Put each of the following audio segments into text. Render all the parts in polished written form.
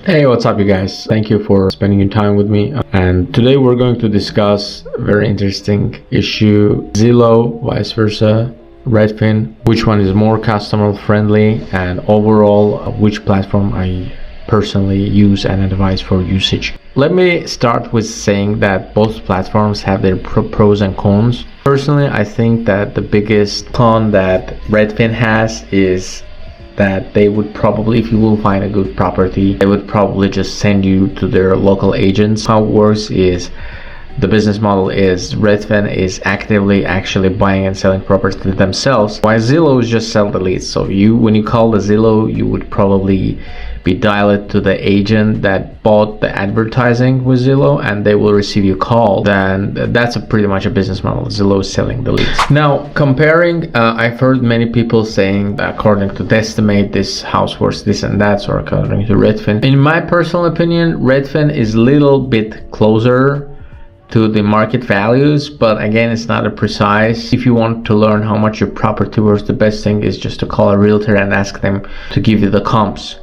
Hey, what's up you guys? Thank you for spending your time with me. And today we're going to discuss a very interesting issue: Zillow, vice versa, Redfin, which one is more customer friendly, and overall which platform I personally use and advise for usage. Let me start with saying that both platforms have their pros and cons. Personally, I think that the biggest con that Redfin has is that they would probably, if you will find a good property, they would probably just send you to their local agents. How it works is, the business model is Redfin is actively actually buying and selling property themselves, while Zillow is just sell the leads. So when you call the Zillow, you would probably be dialed to the agent that bought the advertising with Zillow, and they will receive your call. Then that's pretty much a business model. Zillow is selling the leads. Now, comparing, I've heard many people saying that according to Destimate, this house worth this and that, or according to Redfin. In my personal opinion, Redfin is a little bit closer to the market values, but again, it's not a precise. If you want to learn how much your property worth, the best thing is just to call a realtor and ask them to give you the comps,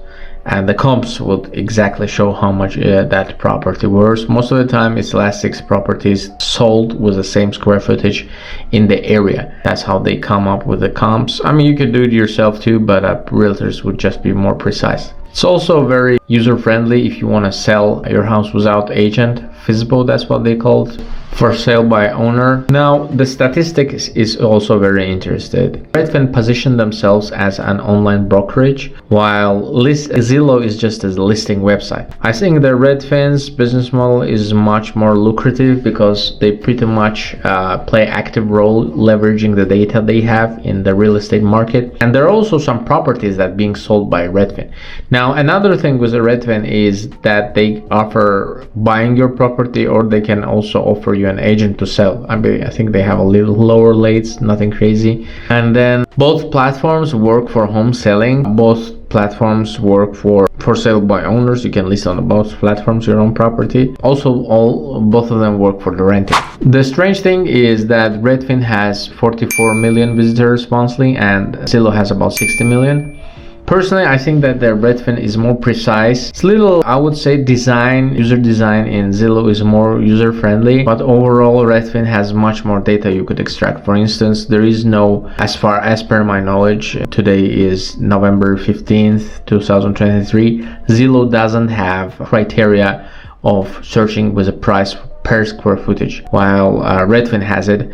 and the comps would exactly show how much that property worth. Most of the time it's the last 6 properties sold with the same square footage in the area. That's how they come up with the comps. I mean, you could do it yourself too, but realtors would just be more precise. It's also very user friendly if you want to sell your house without agent. FISBO, that's what they call it, for sale by owner. Now, the statistics is also very interesting. Redfin positioned themselves as an online brokerage, while Zillow is just a listing website. I think the Redfin's business model is much more lucrative because they pretty much play active role leveraging the data they have in the real estate market. And there are also some properties that are being sold by Redfin. Now, another thing with the Redfin is that they offer buying your property, or they can also offer you an agent to sell. I mean, I think they have a little lower rates, nothing crazy. And then both platforms work for home selling. Both platforms work for sale by owners. You can list on both platforms your own property. Also, both of them work for the renting. The strange thing is that Redfin has 44 million visitors monthly and Zillow has about 60 million. Personally, I think that the Redfin is more precise. It's little, I would say, user design in Zillow is more user friendly, but overall Redfin has much more data you could extract. For instance, there is no, as per my knowledge, today is November 15th, 2023, Zillow doesn't have criteria of searching with a price per square footage, while Redfin has it.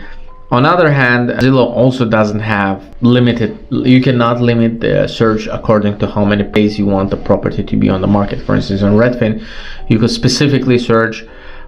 On the other hand, Zillow also doesn't have you cannot limit the search according to how many days you want the property to be on the market. For instance, on Redfin, you could specifically search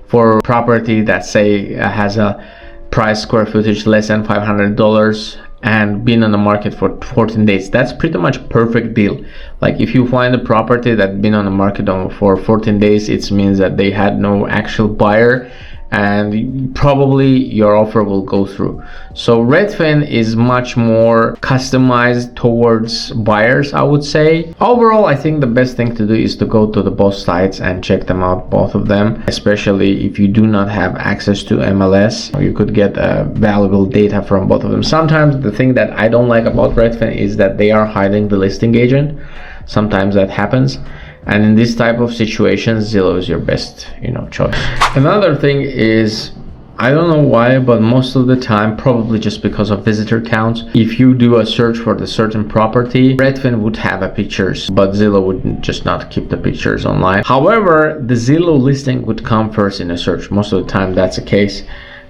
for property that say has a price square footage less than $500 and been on the market for 14 days. That's pretty much perfect deal. Like if you find a property that's been on the market for 14 days, it means that they had no actual buyer, and probably your offer will go through. So Redfin is much more customized towards buyers, I would say. Overall, I think the best thing to do is to go to the both sites and check them out, both of them, especially if you do not have access to MLS. You could get valuable data from both of them. Sometimes the thing that I don't like about Redfin is that they are hiding the listing agent. Sometimes that happens. And in this type of situation, Zillow is your best, choice. Another thing is, I don't know why, but most of the time, probably just because of visitor counts, if you do a search for the certain property, Redfin would have a pictures, but Zillow would just not keep the pictures online. However, the Zillow listing would come first in a search. Most of the time, that's the case.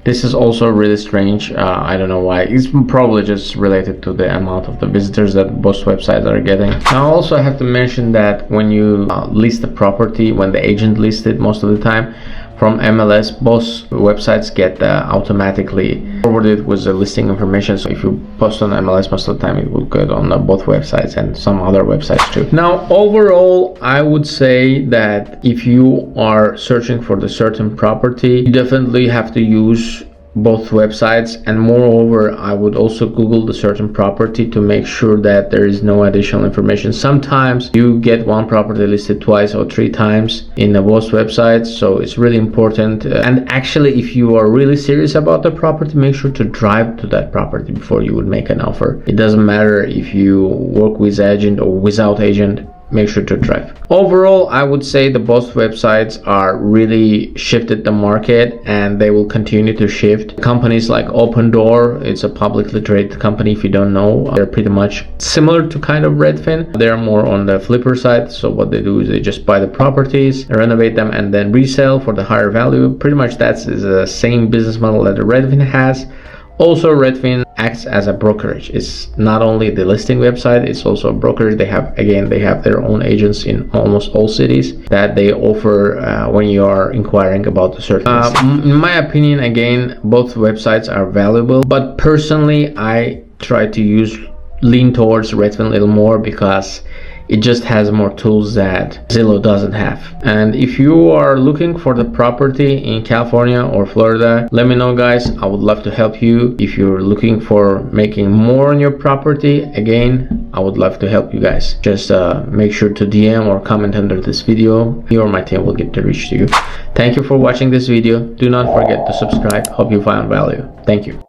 This is also really strange. I don't know why. It's probably just related to the amount of the visitors that both websites are getting. Now, also I have to mention that when you list the property, when the agent lists it, most of the time from MLS, both websites get automatically forwarded with the listing information. So if you post on MLS, most of the time it will go on both websites and some other websites too. Now, overall, I would say that if you are searching for the certain property, you definitely have to use both websites, and moreover, I would also Google the certain property to make sure that there is no additional information. Sometimes you get one property listed twice or 3 times in both websites, so it's really important. And actually, if you are really serious about the property, make sure to drive to that property before you would make an offer. It doesn't matter if you work with agent or without agent. make sure to drive. Overall, I would say the both websites are really shifted the market, and they will continue to shift. Companies like Open Door, it's a publicly traded company. If you don't know, they're pretty much similar to kind of Redfin. They're more on the flipper side. So what they do is they just buy the properties, renovate them, and then resell for the higher value. Pretty much that's the same business model that the Redfin has. Also, Redfin acts as a brokerage. It's not only the listing website, it's also a brokerage. They have their own agents in almost all cities that they offer when you are inquiring about the certain in my opinion, again, both websites are valuable, but personally I try to lean towards Redfin a little more because it just has more tools that Zillow doesn't have. And if you are looking for the property in California or Florida, let me know, guys. I would love to help you. If you're looking for making more on your property, again, I would love to help you guys. Just make sure to DM or comment under this video. Me or my team will get to reach to you. Thank you for watching this video. Do not forget to subscribe. Hope you found value. Thank you.